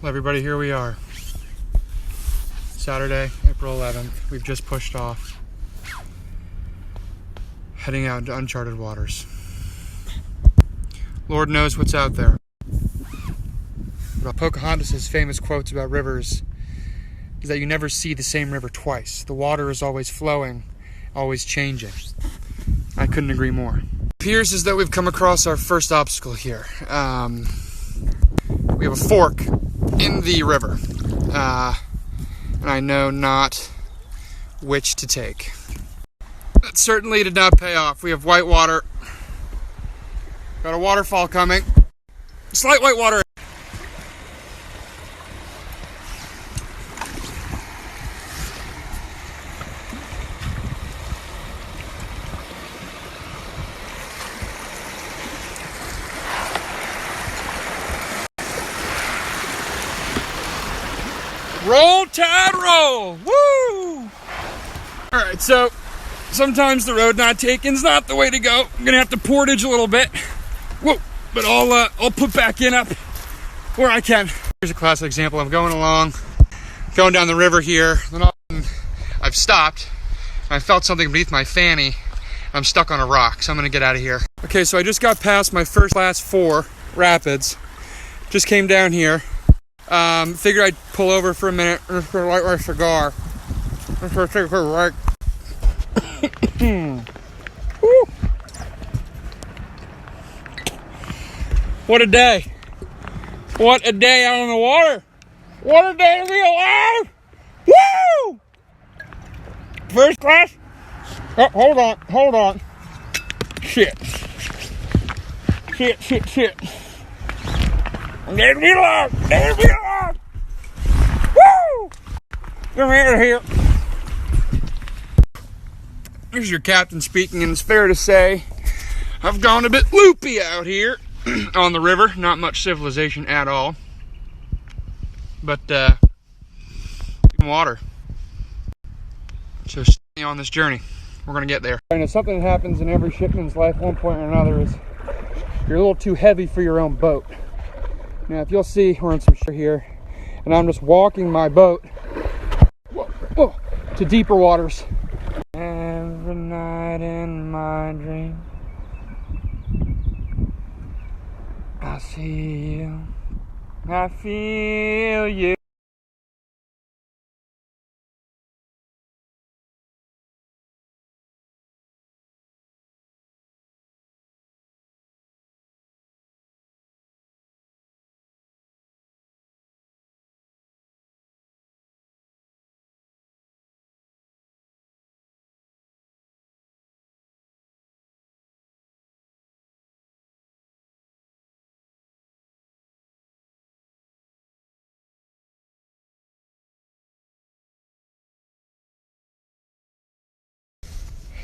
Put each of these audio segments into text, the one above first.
Well, everybody, here we are. Saturday, April 11th. We've just pushed off, heading out into uncharted waters. Lord knows what's out there. But Pocahontas' famous quotes about rivers is that you never see the same river twice. The water is always flowing, always changing. I couldn't agree more. It appears as though we've come across our first obstacle here. We have a fork in the river, and I know not which to take. That certainly did not pay off. We have white water. Got a waterfall coming. Slight white water. Roll, Tide, roll! Woo! Alright, so sometimes the road not taken's not the way to go. I'm gonna have to portage a little bit. Whoa! But I'll put back in up where I can. Here's a classic example. I'm going along, going down the river here, then all of a sudden I've stopped, and I felt something beneath my fanny. I'm stuck on a rock, so I'm gonna get out of here. Okay, so I just got past my last 4 rapids. Just came down here. Figured I'd pull over for a minute for a light my cigar. Just for a take a right. What a day! What a day out on the water! What a day to be alive! Woo! First class. Oh, hold on. Shit. There's me alive! Woo! Come out of here. Here's your captain speaking, and it's fair to say I've gone a bit loopy out here on the river. Not much civilization at all. But, water. So stay on this journey. We're gonna get there. And it's something that happens in every shipman's life at one point or another is you're a little too heavy for your own boat. Now, if you'll see, we're in some shit here, and I'm just walking my boat to deeper waters. Every night in my dream, I see you, I feel you.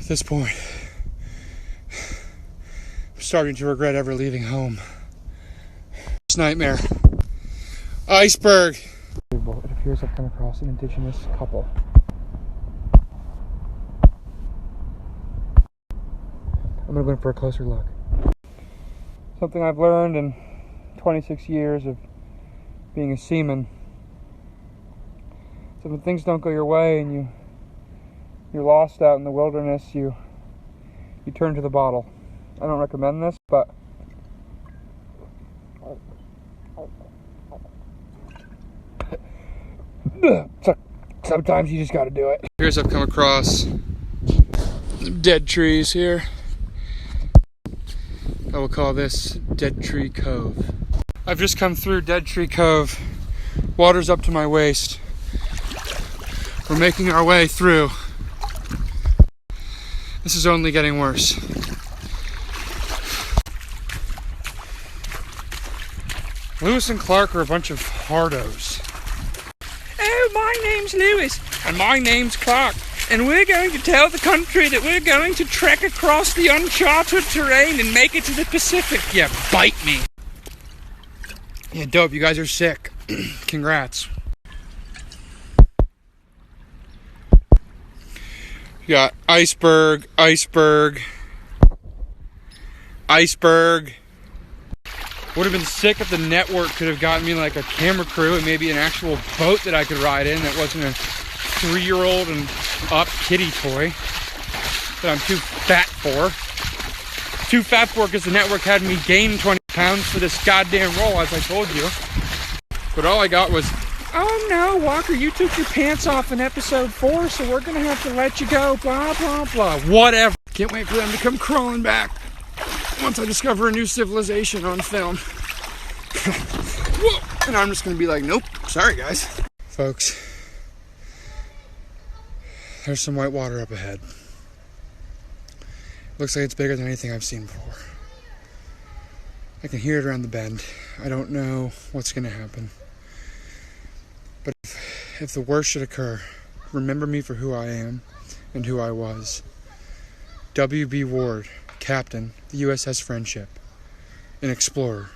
At this point, I'm starting to regret ever leaving home. It's a nightmare. Iceberg. It appears I've come across an indigenous couple. I'm gonna go in for a closer look. Something I've learned in 26 years of being a seaman. So when things don't go your way and you're lost out in the wilderness, you turn to the bottle. I don't recommend this, but sometimes you just gotta do it. Here's I've come across dead trees here. I will call this Dead Tree Cove. I've just come through Dead Tree Cove. Water's up to my waist. We're making our way through. This is only getting worse. Lewis and Clark are a bunch of hardos. Oh, my name's Lewis. And my name's Clark. And we're going to tell the country that we're going to trek across the uncharted terrain and make it to the Pacific. Yeah, bite me. Yeah, dope. You guys are sick. Congrats. You got iceberg, iceberg, iceberg. Would have been sick if the network could have gotten me like a camera crew and maybe an actual boat that I could ride in that wasn't a 3-year-old and up kiddie toy that I'm too fat for. Too fat for because the network had me gain 20 pounds for this goddamn role, as I told you. But all I got was, oh no, Walker, you took your pants off in episode 4, so we're gonna have to let you go, blah, blah, blah. Whatever. Can't wait for them to come crawling back once I discover a new civilization on film. Whoa. And I'm just gonna be like, nope, sorry guys. Folks, there's some white water up ahead. Looks like it's bigger than anything I've seen before. I can hear it around the bend. I don't know what's gonna happen. But if the worst should occur, remember me for who I am and who I was. W.B. Ward, Captain, the USS Friendship, an explorer.